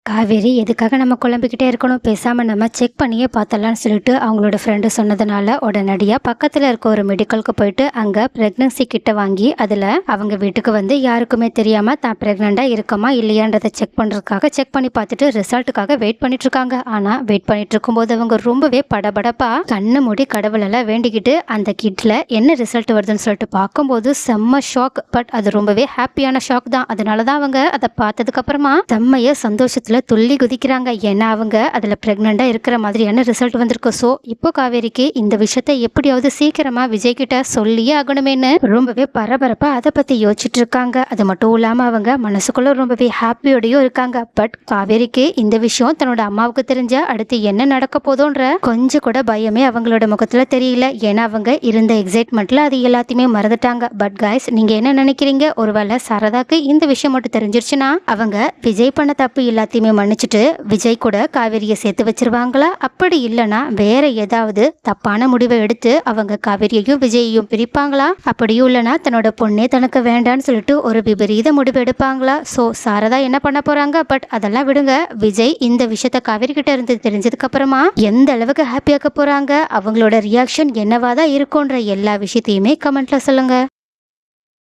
காவேரி எதுக்காக நம்ம குழம்பிக்கிட்டே இருக்கணும், பேசாமல் நம்ம செக் பண்ணியே பார்த்தலான்னு சொல்லிட்டு அவங்களோட ஃப்ரெண்டு சொன்னதுனால உடனடியாக பக்கத்தில் இருக்க ஒரு மெடிக்கலுக்கு போயிட்டு அங்கே ப்ரெக்னன்சி கிட்ட வாங்கி அதில் அவங்க வீட்டுக்கு வந்து யாருக்குமே தெரியாமல் தான் ப்ரெக்னெண்ட்டாக இருக்கமா இல்லையான்றதை செக் பண்ணுறதுக்காக செக் பண்ணி பார்த்துட்டு ரிசல்ட்டுக்காக வெயிட் பண்ணிட்டு இருக்காங்க. ஆனால் வெயிட் பண்ணிட்டு இருக்கும்போது அவங்க ரொம்பவே படபடப்பா கண்ணு மூடி கடவுளெல்லாம் வேண்டிக்கிட்டு அந்த கிட்டில் என்ன ரிசல்ட் வருதுன்னு சொல்லிட்டு பார்க்கும்போது செம்ம ஷாக். பட் அது ரொம்பவே ஹாப்பியான ஷாக் தான். அதனால தான் அவங்க அதை பார்த்ததுக்கப்புறமா செம்மைய சந்தோஷத்தில் துள்ளி குதிக்கிறாங்க. ஏன்னா அவங்க அதில் ப்ரெக்னெண்ட்டாக இருக்கிற மாதிரியான ரிசல்ட் வந்திருக்கு. ஸோ இப்போ காவேரிக்கு இந்த விஷயத்த எப்படியாவது சீக்கிரமாக விஜய் கிட்ட சொல்லியே ஆகணுமேனு ரொம்பவே பரபரப்பாக அதை பற்றி யோசிச்சுட்டு இருக்காங்க. அது மட்டும் இல்லாமல் அவங்க மனசுக்குள்ள ரொம்பவே ஹாப்பியோடையும் இருக்காங்க. பட் காவேரிக்கு இந்த விஷயம் தன்னோட அம்மாவுக்கு தெரிஞ்ச அடுத்து என்ன நடக்க போதோன்ற கொஞ்சம் கூட பயமே அவங்களோட முகத்தில் தெரியல. ஏன்னா அவங்க இருந்த எக்ஸைட்மெண்ட்ல அது எல்லாத்தையுமே மறந்துட்டாங்க. பட் கைஸ், நீங்கள் என்ன நினைக்கிறீங்க? ஒருவேளை சரதாக்கு இந்த விஷயம் மட்டும் தெரிஞ்சிருச்சுன்னா அவங்க விஜய் பண்ண தப்பு எல்லாத்தையுமே மன்னிச்சுட்டு விஜய் கூட காவேரியை சேர்த்து வச்சிருவாங்களா? அப்படி இல்லைன்னா வேற ஏதாவது தப்பான முடிவை எடுத்து அவங்க காவேரியையும் விஜயையும் பிரிப்பாங்களா? அப்படியும் இல்லைன்னா தன்னோட பொண்ணே தனக்கு வேண்டான்னு சொல்லிட்டு ஒரு விபரீத முடிவு எடுப்பாங்களா? ஸோ சாரதா என்ன பண்ண போறாங்க? பட் அதெல்லாம் விடுங்க. விஜய் இந்த விஷயத்த காவேரி கிட்ட இருந்து தெரிஞ்சதுக்கு அப்புறமா எந்த அளவுக்கு ஹாப்பியாக்க போறாங்க, அவங்களோட ரியாக்ஷன் என்னவாதான் இருக்கும்ன்ற எல்லா விஷயத்தையுமே கமெண்ட்ல சொல்லுங்க.